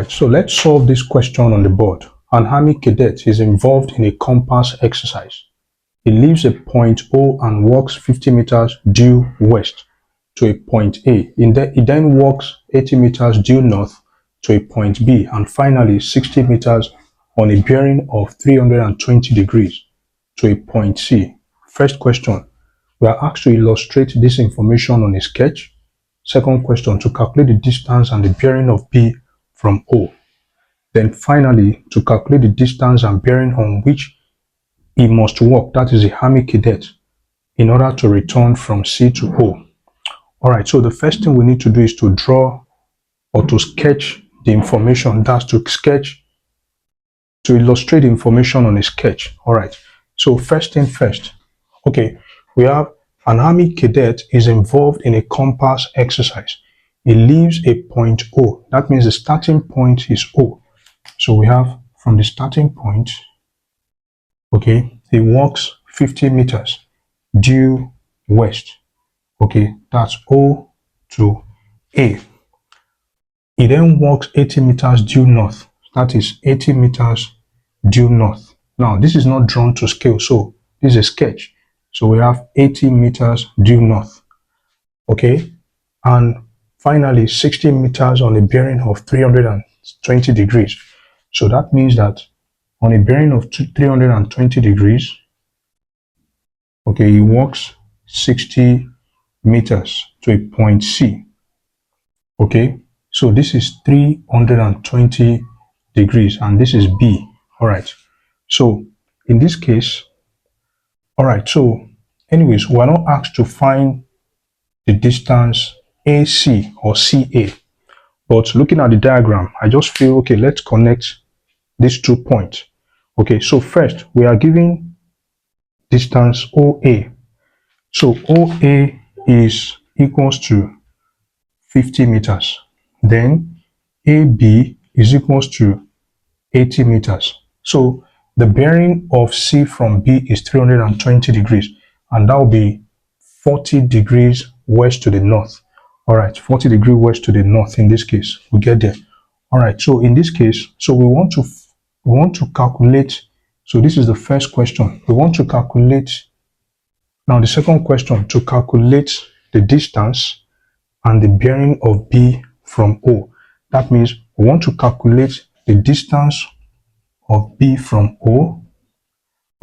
Alright, so let's solve this question on the board. An army cadet is involved in a compass exercise. He leaves a point O and walks 50 meters due west to a point A. He then walks 80 meters due north to a point B, and finally 60 meters on a bearing of 320 degrees to a point C. First question, we are asked to illustrate this information on a sketch. Second question, to calculate the distance and the bearing of B from O. Then finally, to calculate the distance and bearing on which he must walk, that is the army cadet, in order to return from C to O. Alright, so the first thing we need to do is to draw or to sketch the information. That's to illustrate the information on a sketch. Alright, so first thing first. Okay, we have an army cadet is involved in a compass exercise. He leaves a point O. That means the starting point is O. So we have from the starting point, okay, he walks 50 meters due west. Okay, that's O to A. He then walks 80 meters due north. That is 80 meters due north. Now, this is not drawn to scale, so this is a sketch. So we have 80 meters due north. Okay, and finally 60 meters on a bearing of 320 degrees. So that means that on a bearing of 320 degrees, okay, he walks 60 meters to a point C. Okay, so this is 320 degrees and this is B. All right, so in this case, all right, so anyways, we are not asked to find the distance AC or CA, but looking at the diagram, I just feel, okay, let's connect these 2 points. Okay, so first we are given distance OA. So OA is equals to 50 meters. Then AB is equals to 80 meters. So the bearing of C from B is 320 degrees, and that will be 40 degrees west to the north. All right, 40 degrees west to the north in this case. We get there. All right, so in this case, so we want to calculate. So this is the first question. We want to calculate. Now the second question, to calculate the distance and the bearing of B from O. That means we want to calculate the distance of B from O,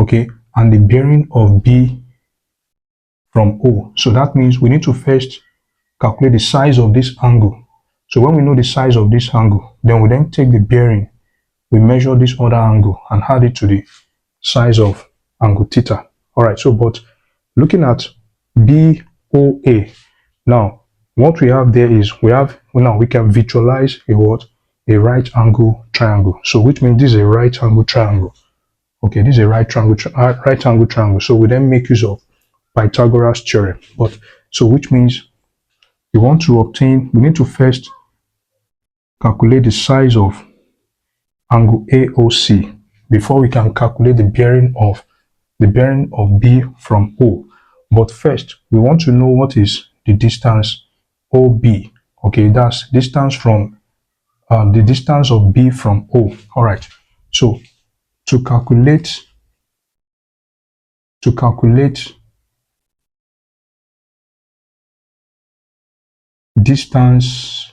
okay, and the bearing of B from O. So that means we need to first calculate the size of this angle. So when we know the size of this angle, then we then take the bearing, we measure this other angle and add it to the size of angle theta. All right, so but looking at BOA, now what we have there is we can visualize a right angle triangle. So which means this is a right angle triangle. Okay, this is a right angle triangle. So we then make use of Pythagoras theorem. But so which means we need to first calculate the size of angle AOC before we can calculate the bearing of B from O. But first we want to know what is the distance OB. Okay, that's distance from the distance of B from O. All right, so to calculate distance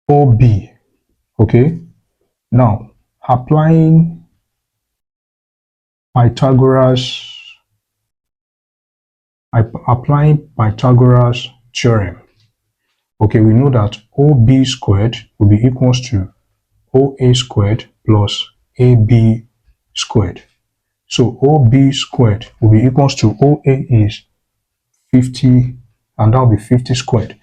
OB, okay, now applying Pythagoras theorem, okay, we know that OB squared will be equals to OA squared plus AB squared. So OB squared will be equals to OA is 50, and that will be 50 squared.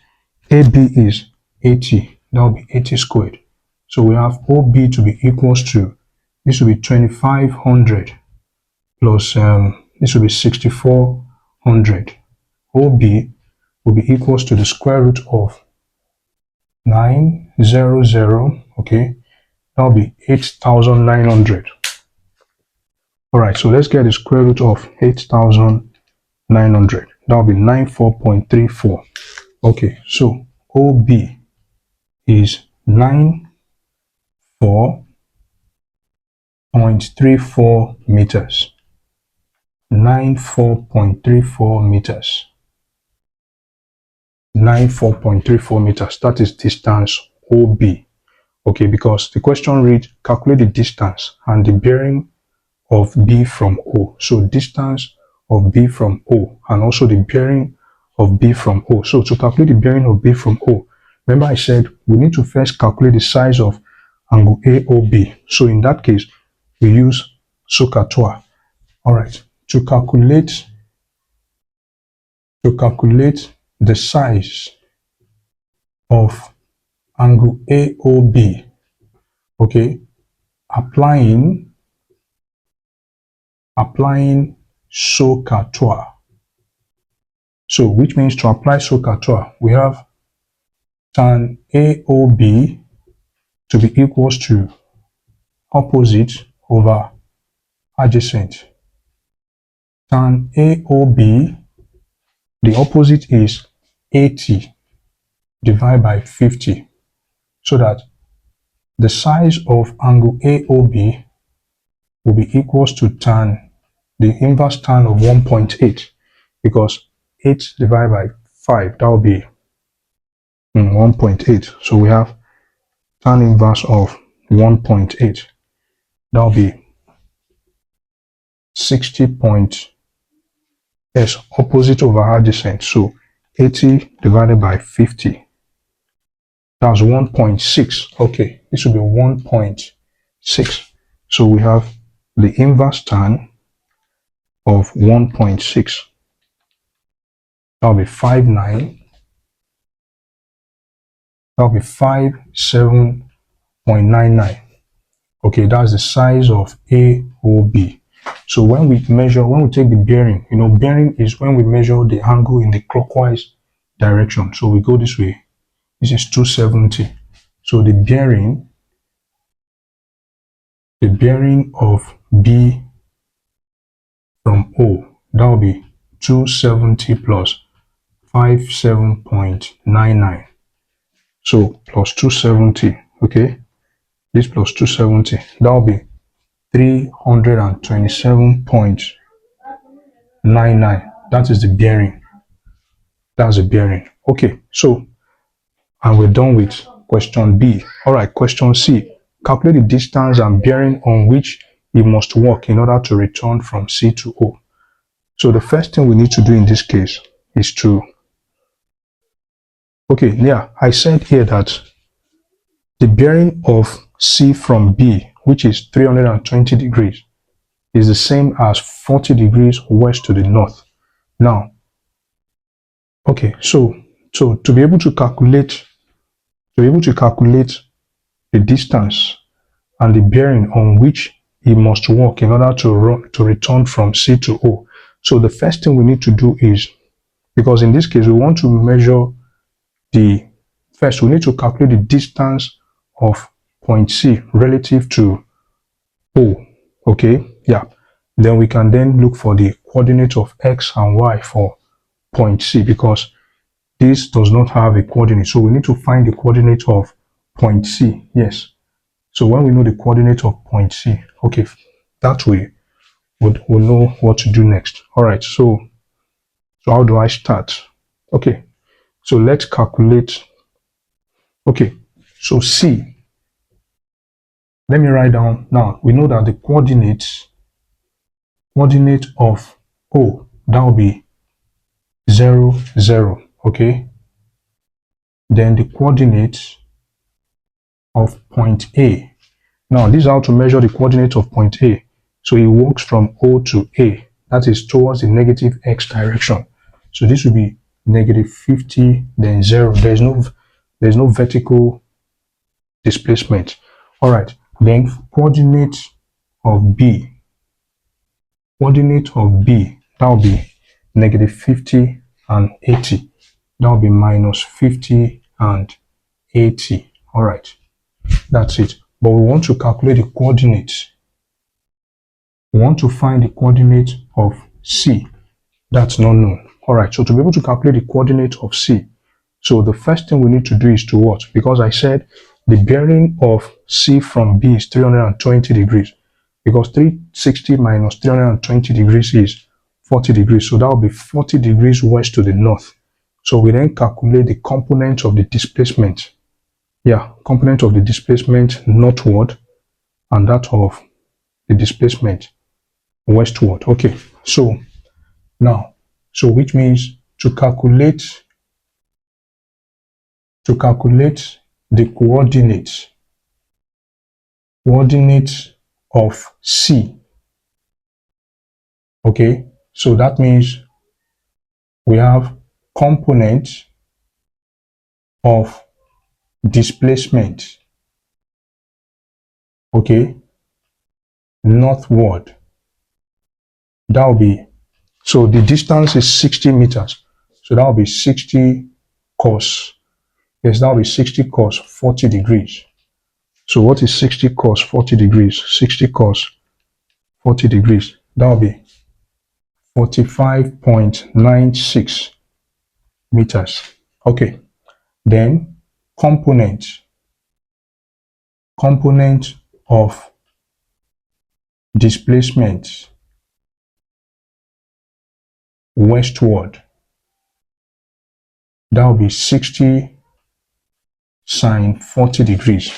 AB is 80, that will be 80 squared. So we have OB to be equals to, this will be 2500 plus this will be 6400. OB will be equals to the square root of 900, okay, that will be 8900. All right, so let's get the square root of 8900. That will be 94.34. Okay, so OB is 94.34 meters. 94.34 meters. 94.34 meters. That is distance OB. Okay, because the question reads, calculate the distance and the bearing of B from O. So distance of B from O and also the bearing of B from O. So to calculate the bearing of B from O, remember I said we need to first calculate the size of angle AOB. So in that case, we use SOHCAHTOA. All right, to calculate the size of angle AOB, okay, applying SOHCAHTOA. So which means to apply SOHCAHTOA, we have tan AOB to be equals to opposite over adjacent. Tan AOB, the opposite is 80 divided by 50, so that the size of angle AOB will be equals to the inverse tan of 1.8, because 8 divided by 5, that will be 1.8. So we have tan inverse of 1.8. That will be 60 opposite over adjacent. So 80 divided by 50. That's 1.6. Okay, this will be 1.6. So we have the inverse tan of 1.6. That'll be 59. That'll be 57.99. Okay, that's the size of AOB. So when we take the bearing, bearing is when we measure the angle in the clockwise direction. So we go this way. This is 270. So the bearing of B from O, that will be 270 plus 57.99. So plus 270, okay? This plus 270, that will be 327.99. That is the bearing. That's the bearing. Okay, so, and we're done with question B. All right, question C. Calculate the distance and bearing on which you must walk in order to return from C to O. So the first thing we need to do in this case is to, okay, yeah, I said here that the bearing of C from B, which is 320 degrees, is the same as 40 degrees west to the north. Now, okay, so to be able to calculate the distance and the bearing on which he must walk in order to return from C to O. So the first thing we need to do is, because in this case we want to measure we need to calculate the distance of point C relative to O. Okay, yeah. Then we can then look for the coordinate of X and Y for point C, because this does not have a coordinate. So we need to find the coordinate of point C. Yes. So when we know the coordinate of point C, okay, that way we'll know what to do next. All right. So how do I start? Okay. So let's calculate. Okay. So C. Let me write down now. We know that the coordinate of O, that will be 0, 0. Okay. Then the coordinate of point A. Now, this is how to measure the coordinate of point A. So it walks from O to A. That is towards the negative X direction. So this will be negative 50, then 0. There's no vertical displacement. All right. Then coordinate of B. Coordinate of B, that will be negative 50 and 80. That will be minus 50 and 80. All right. That's it. But we want to calculate the coordinates. We want to find the coordinate of C. That's not known. All right. So to be able to calculate the coordinate of C, so the first thing we need to do is to what? Because I said the bearing of C from B is 320 degrees, because 360 minus 320 degrees is 40 degrees. So that will be 40 degrees west to the north. So we then calculate the component of the displacement. Yeah, component of the displacement northward and that of the displacement westward. Okay, so now, so which means to calculate the coordinates of C. Okay, so that means we have component of displacement, okay, northward. That will be, so the distance is 60 meters. So that will be 60 cos, yes, that will be 60 cos 40 degrees. So what is 60 cos 40 degrees? 60 cos 40 degrees. That will be 45.96 meters. Okay. Then component of displacement westward. That will be 60 sine 40 degrees.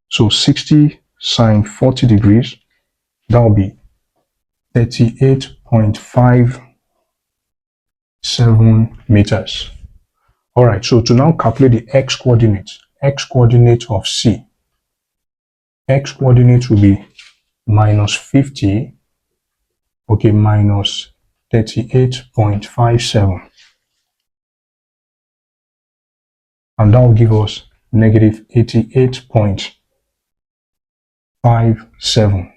So 60 sine 40 degrees, that will be 38.57 meters. All right, so to now calculate the x coordinate of C. X coordinate will be minus 50, okay, minus 38.57. And that will give us negative 88.57.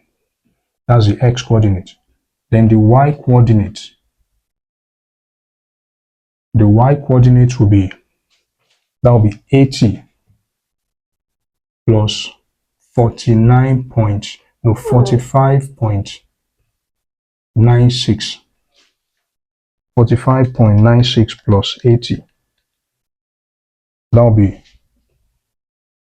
That's the x coordinate. Then the y coordinate. The y coordinate will be, that will be 80 plus 45.96. 45.96 plus 80. That will be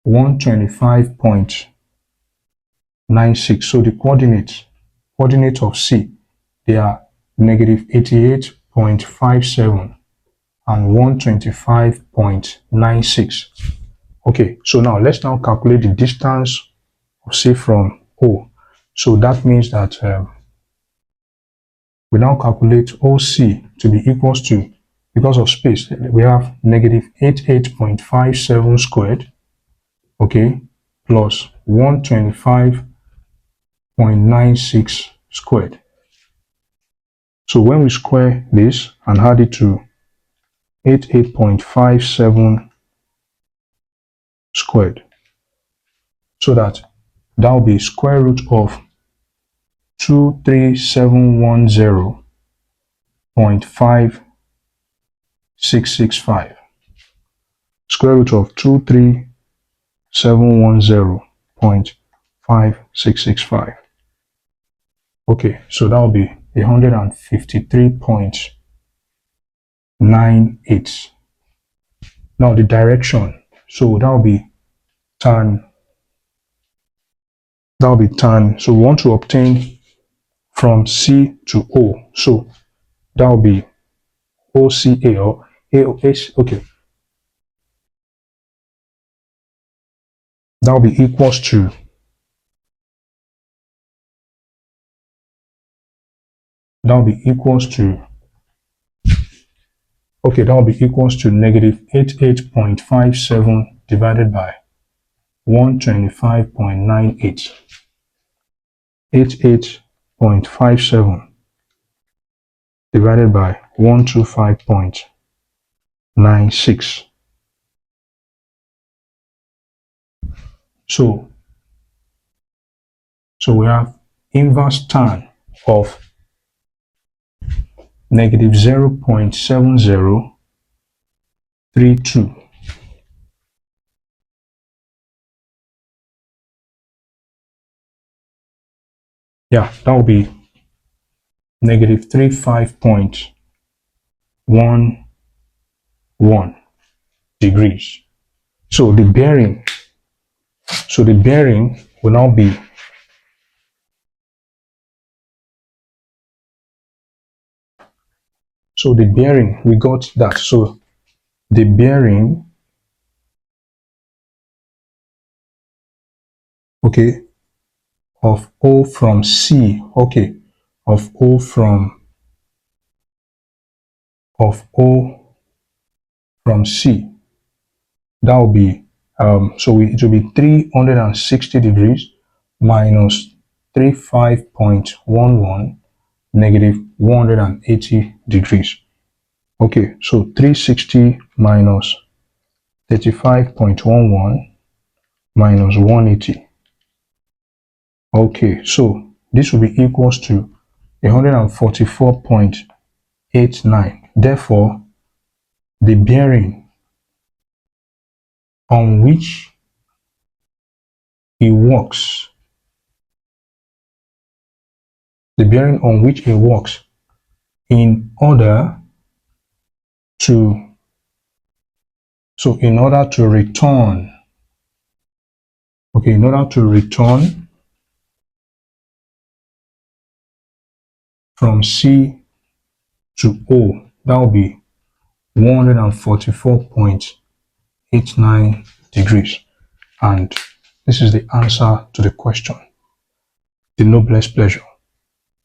125.96. So the coordinate of C, they are negative 88.57 and 125.96. Okay, so now let's now calculate the distance of C from O. So that means that we now calculate OC to be equals to, because of space, we have negative 88.57 squared, okay, plus 125.96 squared. So when we square this and add it to 88.57 squared, so that will be square root of 23710.5665. Square root of 23710.5665. Okay, so that will be 153.98. Now the direction, so that will be tan. So we want to obtain from C to O. So that will be OCA or AOH. Okay. That will be equals to negative 88.57 divided by 125.98. 88.57 divided by 125.96. So we have inverse tan of negative 0.7032. Yeah, that will be negative 35.11 degrees. So the bearing So the bearing will now be the bearing, we got that. So the bearing, okay, of O from C, okay, of O from C, that will be it will be 360 degrees minus 35.11 negative 180 degrees. Okay, so 360 minus 35.11 minus 180. Okay, so this will be equals to 144.89. Therefore, the bearing on which it works, in order to return, okay, in order to return from C to O, that will be 144.89 degrees. And this is the answer to the question. The noblest pleasure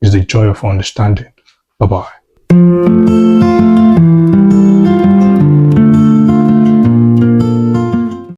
is the joy of understanding. Bye-bye.